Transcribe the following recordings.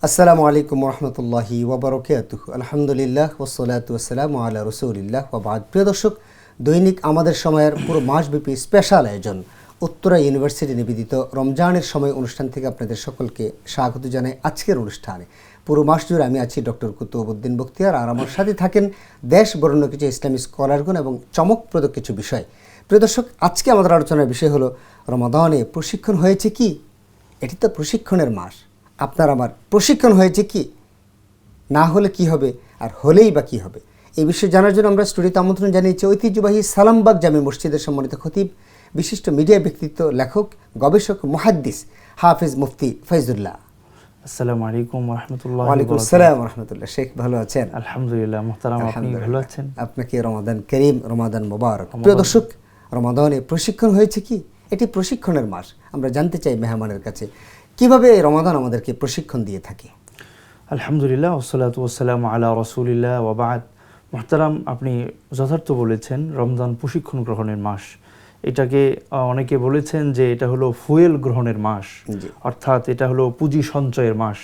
আসসালামু আলাইকুম রহমতুল্লাহি ওয়াবারাকাতুহু। আলহামদুলিল্লাহ ওয়াসসালাতু ওয়াসসালামু আলা রাসূলিল্লাহ ওয়া বা'দ। প্রিয় দর্শক, দৈনিক আমাদের সময়ের পুরো মাসব্যাপী স্পেশাল আয়োজন উত্তরা ইউনিভার্সিটি নিবেদিত রমজানের সময় অনুষ্ঠান থেকে আপনাদের সকলকে স্বাগত জানাই। আজকের অনুষ্ঠানে পুরো মাস জুড়ে আমি আছি ডক্টর কুতুবউদ্দিন বখতিয়ার, আর আমার সাথে থাকেন দেশ বরেণ্য কিছু ইসলামী স্কলারগণ এবং চমকপ্রদ কিছু বিষয়। প্রিয় দর্শক, আজকে আমাদের আলোচনার বিষয় হলো রমাদানে প্রশিক্ষণ হয়েছে কি? এটি তো প্রশিক্ষণের মাস। আপনার আমার প্রশিক্ষণ হয়েছে কি? না হলে কি হবে, আর হলেই বা কী হবে? এই বিষয়ে জানার জন্য আমরা স্টুডিওতে আমন্ত্রণ জানিয়েছি ঐতিহ্যবাহী সালামবাগ জামে মসজিদের সম্মানিত খতিব, বিশিষ্ট মিডিয়া ব্যক্তিত্ব, লেখক, গবেষক, মুহাদ্দিস হাফিজ মুফতি ফয়জুল্লাহ। আসসালামু আলাইকুম ওয়া রাহমাতুল্লাহি ওয়া আলাইকুম আসসালাম ওয়া রাহমাতুল্লাহ। শেখ ভালো আছেন? আলহামদুলিল্লাহ মুহতারাম, আপনি ভালো আছেন? আপনাকে রমাদান করিম, রমাদান মোবারক। প্রিয় দর্শক, রমাদানে প্রশিক্ষণ হয়েছে কি? এটি প্রশিক্ষণের মাস। আমরা জানতে চাই মেহমানের কাছে কিভাবে রমাদান আমাদেরকে প্রশিক্ষণ দিয়ে থাকে। আলহামদুলিল্লাহ ওয়াসসালাতু ওয়াসসালামু আলা রাসূলিল্লাহ ওয়া বা'দ। মুহতারাম, আপনি যথার্থ বলেছেন, রমজান প্রশিক্ষণ গ্রহণের মাস। এটাকে অনেকে বলেছেন যে এটা হলো ফুয়েল গ্রহণের মাস, অর্থাৎ এটা হলো পুঁজি সঞ্চয়ের মাস।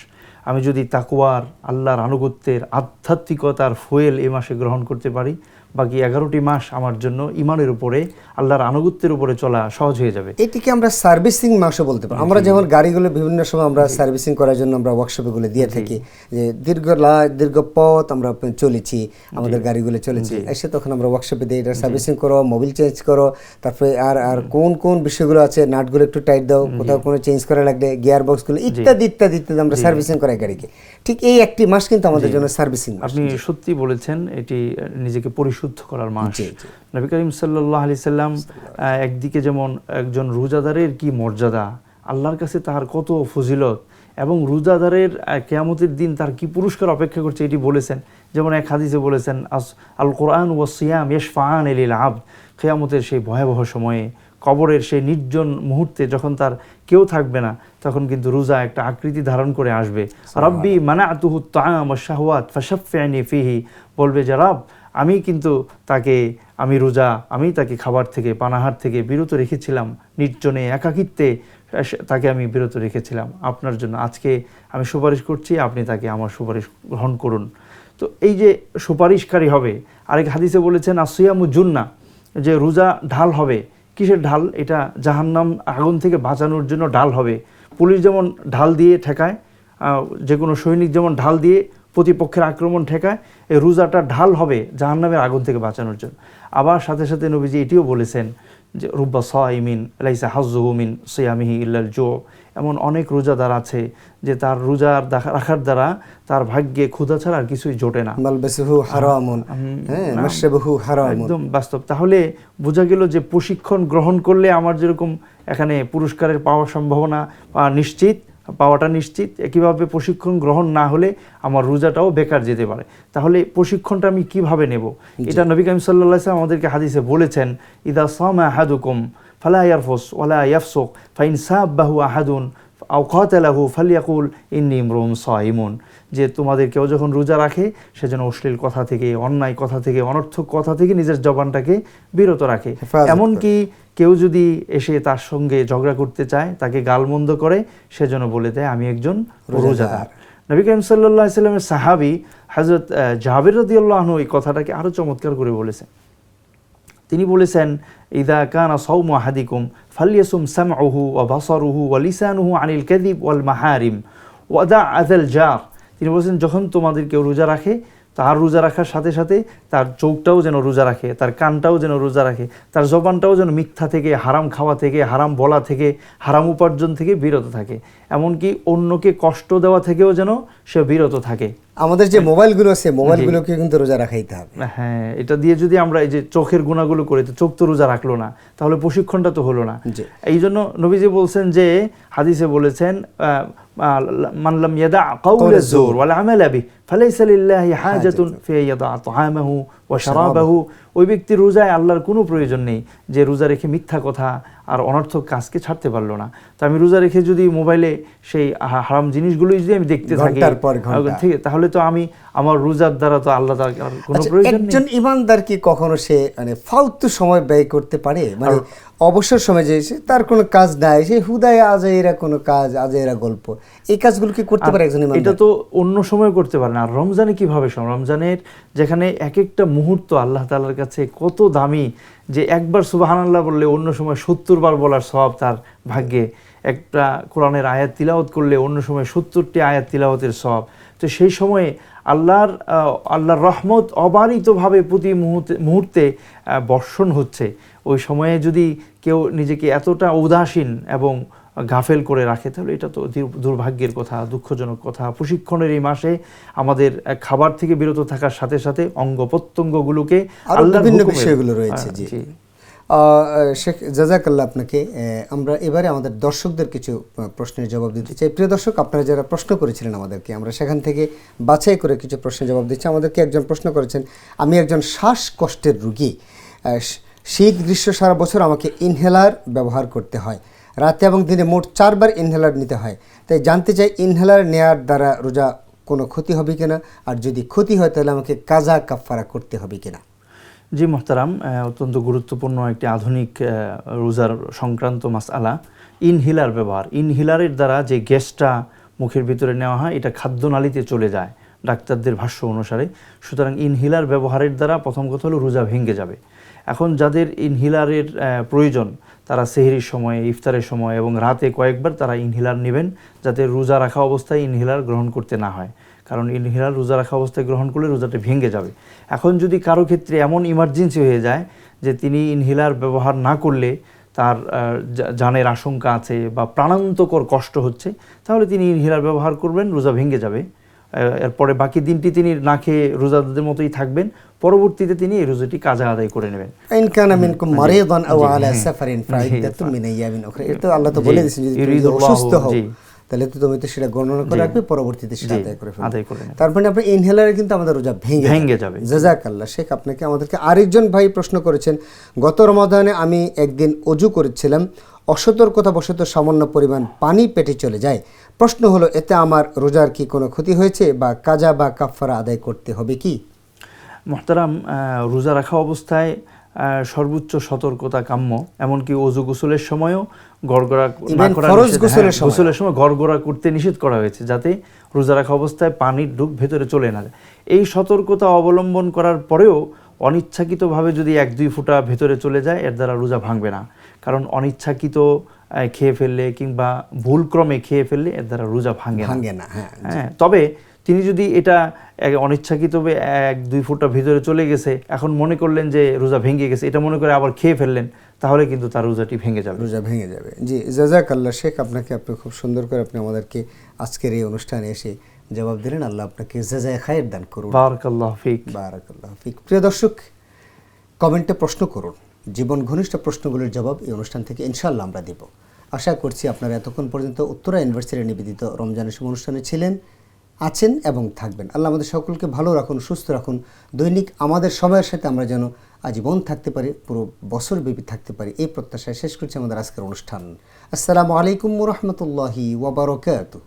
আমি যদি তাকওয়ার, আল্লাহর আনুগত্যের, আধ্যাত্মিকতার ফুয়েল এই মাসে গ্রহণ করতে পারি, বাকি 11টি মাস আমার জন্য ইমানের উপরে, আল্লাহর আনুগত্যের উপরে চলা সহজ হয়ে যাবে। এটিকে আমরা সার্ভিসিং মাসও বলতে পারি। আমরা যেমন গাড়িগুলো বিভিন্ন সময় আমরা সার্ভিসিং করার জন্য আমরা ওয়ার্কশপেগুলো দিয়ে থাকি, যে দীর্ঘ পথ আমরা চলেছি, আমাদের গাড়িগুলো চলেছি, এসে তখন আমরা ওয়ার্কশপে দিই, এটা সার্ভিসিং করো, মোবিল চেঞ্জ করো, তারপরে আর কোন কোন বিষয়গুলো আছে, নাটগুলো একটু টাইট দাও, কোথাও কোনো চেঞ্জ করা লাগলে গিয়ার বক্সগুলো ইত্যাদি ইত্যাদি ইত্যাদি আমরা সার্ভিসিং করাই গাড়িকে। ঠিক এই একটি মাস কিন্তু আমাদের জন্য সার্ভিসিং মাস। আপনি সত্যি বলেছেন, এটি নিজেকে পরিশুদ্ধ করার মাস। নবী করিম সাল্লাল্লাহু আলাইহি সাল্লাম একদিকে যেমন একজন রোজাদারের কি মর্যাদা, আল্লাহর কাছে তার কত ফজিলত, এবং রোজাদারের কিয়ামতের দিন তার কি পুরস্কার অপেক্ষা করছে এটি বলেছেন। যেমন এক হাদিসে বলেছেন, আল কোরআন ওয়াস সিয়াম ইয়াশফাআন লিল আবদ। কিয়ামতের সেই ভয়াবহ সময়ে, কবরের সেই নির্জন মুহূর্তে যখন তার কেউ থাকবে না, তখন কিন্তু রোজা একটা আকৃতি ধারণ করে আসবে। রব্বি মানাতুহু আত-তাআম ওয়াশ শাহওয়াত ফাশাফি'নি ফিহি, বলবে যে রব, আমি রোজা, আমি তাকে খাবার থেকে, পানাহার থেকে বিরত রেখেছিলাম, নির্জনে একাকিত্বে তাকে আমি বিরত রেখেছিলাম আপনার জন্য। আজকে আমি সুপারিশ করছি, আপনি তাকে আমার সুপারিশ গ্রহণ করুন। তো এই যে সুপারিশকারী হবে। আরেক হাদিসে বলেছেন আসিয়ামু জুন্নাহ, যে রোজা ঢাল হবে। কিসের ঢাল? এটা জাহান্নাম আগুন থেকে বাঁচানোর জন্য ঢাল হবে। পুলিশ যেমন ঢাল দিয়ে ঠেকায়, যে কোনো সৈনিক যেমন ঢাল দিয়ে প্রতিপক্ষের আক্রমণ ঠেকায়, এই রোজাটা ঢাল হবে জাহান্নামের আগুন থেকে বাঁচানোর জন্য। আবার সাথে সাথে নবীজি এটিও বলেছেন যে রুব্বা সাইমিন লাইসা হাজ্জুহু মিন সিয়ামিহি ইল্লাল জু। এমন অনেক রোজাদার আছে যে তার রোজা রাখার দ্বারা তার ভাগ্যে ক্ষুধা ছাড়া আর কিছুই জোটে না। মালবাসুহু হারামুন, মাশরাবুহু হারামুন। একদম বাস্তব। তাহলে বোঝা গেল যে প্রশিক্ষণ গ্রহণ করলে আমার যেরকম এখানে পুরস্কারের পাওয়ার সম্ভাবনা পাওয়াটা নিশ্চিত, একইভাবে প্রশিক্ষণ গ্রহণ না হলে আমার রোজাটাও বেকার যেতে পারে। তাহলে প্রশিক্ষণটা আমি কিভাবে নেব? এটা নবী করিম সাল্লাল্লাহু আলাইহি ওয়াসাল্লাম আমাদেরকে হাদিসে বলেছেন, ইদা সামা আহাদুকুম ফালা ইয়ারফুস ওয়ালা ইয়াফসুক ফাইন সাব্বাহু আহাদুন আও কাতালাহু ফালইয়াকুল ইন্নী ইমরুন সাইমুন। যে তোমাদের কেউ যখন রোজা রাখে, সে যেন অশ্লীল কথা থেকে, অন্যায় কথা থেকে, অনর্থক কথা থেকে নিজের জবানটাকে বিরত রাখে। এমনকি কেউ যদি এসে তার সঙ্গে ঝগড়া করতে চায়, তাকে গালমন্দ করে, সে যেন বলে দেয় আমি একজন রোজাদার। নবী করিম সাল্লাল্লাহু আলাইহি ওয়াসাল্লামের সাহাবী হযরত জাবির রাদিয়াল্লাহু আনহু এই কথাটাকে আরো চমৎকার করে বলেছেন। তিনি বলেছেন, ইদা কানা সাওমু আহাদিকুম ফালইয়াসুম সামউহু ওয়া বাসারুহু ওয়া লিসানুহু আনিল কাযিব ওয়াল মাহারিম ওয়া দা আযাল জার। তিনি বলেছেন, যখন তোমাদের কেউ রোজা রাখে, তার রোজা রাখার সাথে সাথে তার চোখটাও যেন রোজা রাখে, তার কানটাও যেন রোজা রাখে, তার জবানটাও যেন মিথ্যা থেকে, হারাম খাওয়া থেকে, হারাম বলা থেকে, হারাম উপার্জন থেকে বিরত থাকে। এমনকি অন্যকে কষ্ট দেওয়া থেকেও যেন সে বিরত থাকে। আমাদের যে মোবাইলগুলো আছে, মোবাইলগুলোকে কিন্তু রোজা রাখাইতে হবে। হ্যাঁ, এটা দিয়ে যদি আমরা এই যে চোখের গুণাগুলো করি, তো চোখ তো রোজা রাখলো না, তাহলে প্রশিক্ষণটা তো হলো না। এই জন্য নবীজি বলছেন, যে হাদিসে বলেছেন, মান লাম ইয়াদা কাওলা যুর ওয়াল আমালা বিহি ফালাইসা লিল্লাহি হাজাতুন ফি ইয়াদা তাআমাহু ওয়া শারাবাহু। ওই ব্যক্তির রোজায় আল্লাহর কোনো প্রয়োজন নেই যে রোজা রেখে মিথ্যা কথা আর অনর্থক কাজকে ছাড়তে পারলো না। তো আমি রোজা রেখে যদি মোবাইলে সেই হারাম জিনিসগুলোই যদি আমি দেখতে থাকি, তাহলে তো আমার রোজার দ্বারা তো আল্লাহ তাআলার কোনো প্রয়োজন নেই। একজন ঈমানদার কি কখনো সে ফালতু সময় ব্যয় করতে পারে? অবসর সময় যে এসে তার কোনো কাজ নাই, সে হুদায় আজাইরা কোনো কাজ, আজাইরা গল্প, এই কাজগুলো কি করতে পারে একজন ইমানদার? এটা তো অন্য সময় করতে পারে না। আর রমজানে কিভাবে রমজানের যেখানে এক একটা মুহূর্ত আল্লাহ তাআলার কাছে কত দামি, যে একবার সুবহানাল্লাহ বললে অন্য সময় 70 বার বলার সওয়াব তার ভাগ্যে, একটা কোরআনের আয়াত তিলাওয়াত করলে অন্য সময় 70টি আয়াত তিলাওয়াতের সওয়াব। তো সেই সময়ে আল্লাহর রহমত অবারিতভাবে প্রতি মুহূর্তে বর্ষণ হচ্ছে। ওই সময়ে যদি কেউ নিজেকে এতটা উদাসীন এবং গাফেল করে রাখে, তাহলে এটা তো দুর্ভাগ্যের কথা, দুঃখজনক কথা। প্রশিক্ষণের এই মাসে আমাদের খাবার থেকে বিরত থাকার সাথে সাথে অঙ্গ প্রত্যঙ্গগুলোকে আল্লাহর বিভিন্ন হুকুমের বিষয়গুলো রয়েছে। জি, শেখ জাযাকাল্লাহ আপনাকে। আমরা এবারে আমাদের দর্শকদের কিছু প্রশ্নের জবাব দিতে চাই। প্রিয় দর্শক, আপনারা যারা প্রশ্ন করেছিলেন আমাদেরকে, আমরা সেখান থেকে বাছাই করে কিছু প্রশ্নের জবাব দিচ্ছি। আমাদেরকে একজন প্রশ্ন করেছেন, আমি একজন শ্বাসকষ্টের রোগী, শীত গ্রীষ্ম সারা বছর আমাকে ইনহেলার ব্যবহার করতে হয়, রাতে এবং দিনে মোট 4 বার ইনহেলার নিতে হয়। তাই জানতে চাই ইনহেলার নেওয়ার দ্বারা রোজা কোনো ক্ষতি হবে কিনা, আর যদি ক্ষতি হয় তাহলে আমাকে কাজা কাফফারা করতে হবে কিনা? জি মোহতারাম, অত্যন্ত গুরুত্বপূর্ণ একটি আধুনিক রোজার সংক্রান্ত মাসআলা। ইনহেলার ব্যবহার, ইনহেলারের দ্বারা যে গ্যাসটা মুখের ভিতরে নেওয়া হয় এটা খাদ্যনালীতে চলে যায় ডাক্তারদের ভাষ্য অনুসারে। সুতরাং ইনহেলার ব্যবহারের দ্বারা প্রথম কথা হলো রোজা ভেঙে যাবে। এখন যাদের ইনহেলারের প্রয়োজন, তারা সেহরির সময়, ইফতারের সময় এবং রাতে কয়েকবার তারা ইনহেলার নেবেন, যাতে রোজা রাখা অবস্থায় ইনহেলার গ্রহণ করতে না হয়। কারণ ইনহেলার রোজা রাখা অবস্থায় গ্রহণ করলে রোজাটা ভেঙে যাবে। এখন যদি কারো ক্ষেত্রে এমন ইমার্জেন্সি হয়ে যায় যে তিনি ইনহেলার ব্যবহার না করলে তার জানের আশঙ্কা আছে বা প্রাণান্তকর কষ্ট হচ্ছে, তাহলে তিনি ইনহেলার ব্যবহার করবেন, রোজা ভেঙে যাবে। এরপরে বাকি দিনটি তিনি না খেয়ে রোজাদারদের মতোই থাকবেন, পরবর্তীতে তিনি এই রোজাটি কাজা আদায় করে নেবেন। ইন কানা মিনকুম মারিদান আও আলা সাফারিন ফাইদাতুম মিন আইয়ামিন উখরা, এটা আল্লাহ তো বলে দিয়েছেন যদি তুমি অসুস্থ হও তাহলে তো তুমি তো সেটা গণনা করে রাখবে, পরবর্তীতে সেটা আদায় করে ফেলবে। তারপরে আপনি ইনহেলারে কিন্তু আমাদের রোজা ভেঙে যাবে। জাযাকাল্লাহ। শেখ আপনাকে আমাদেরকে আরেকজন ভাই প্রশ্ন করেছেন, গত রমাদানে আমি একদিন ওযু করেছিলাম, অসতর্কতাবশত সামান্য পরিমাণ পানি পেটে চলে যায়। প্রশ্ন হলো, এতে আমার রোজার কি কোনো ক্ষতি হয়েছে বা কাজা বা কাফফারা আদায় করতে হবে কি? মুহতারাম, রোজা রাখা অবস্থায় সর্বোচ্চ সতর্কতা কাম্য। এমনকি ওযু গোসলের সময়ও গড়গড়া না করা, গোসলের সময় গড়গড়া করতে নিষেধ করা হয়েছে, যাতে রোজা রাখা অবস্থায় পানির ঢুক ভেতরে চলে না যায়। এই সতর্কতা অবলম্বন করার পরেও অনিচ্ছাকৃতভাবে যদি 1-2 ফোঁটা ভেতরে চলে যায়, এর দ্বারা রোজা ভাঙবে না। কারণ অনিচ্ছাকৃত খেয়ে ফেললে কিংবা ভুলক্রমে খেয়ে ফেললে এর দ্বারা রোজা ভাঙে না। হ্যাঁ, তবে তিনি যদি এটা অনিচ্ছাকৃতভাবে 1-2 ফোঁটা ভিতরে চলে গেছে, এখন মনে করলেন যে রোজা ভেঙে গেছে, এটা মনে করে আবার খেয়ে ফেললেন, তাহলে কিন্তু তার রোজাটি ভেঙে যাবে। রোজা ভেঙে যাবে। জি, জাযাকাল্লাহ শেখ। আপনি খুব সুন্দর করে আপনি আমাদেরকে আজকের এই অনুষ্ঠানে এসে জবাব দিলেন। আল্লাহ আপনাকে জাযায়ে খায়ের দান করুন। বারাকাল্লাহু ফিক। বারাকাল্লাহু ফিক। প্রিয় দর্শক, কমেন্টে প্রশ্ন করুন, জীবন ঘনিষ্ঠ প্রশ্নগুলোর জবাব এই অনুষ্ঠান থেকে ইনশাআল্লাহ আমরা দেব। আশা করছি আপনারা এতক্ষণ পর্যন্ত উত্তরা ইউনিভার্সিটির নিবেদিত রমজানের অনুষ্ঠানে ছিলেন, আছেন এবং থাকবেন। আল্লাহ আমাদের সকলকে ভালো রাখুন, সুস্থ রাখুন। দৈনিক আমাদের সময়ের সাথে আমরা যেন আজীবন থাকতে পারি, পুরো বছরব্যাপী থাকতে পারি, এই প্রত্যাশায় শেষ করছি আমাদের আজকের অনুষ্ঠান। আসসালামু আলাইকুম ওয়া রাহমাতুল্লাহি ওয়া বারাকাতুহু।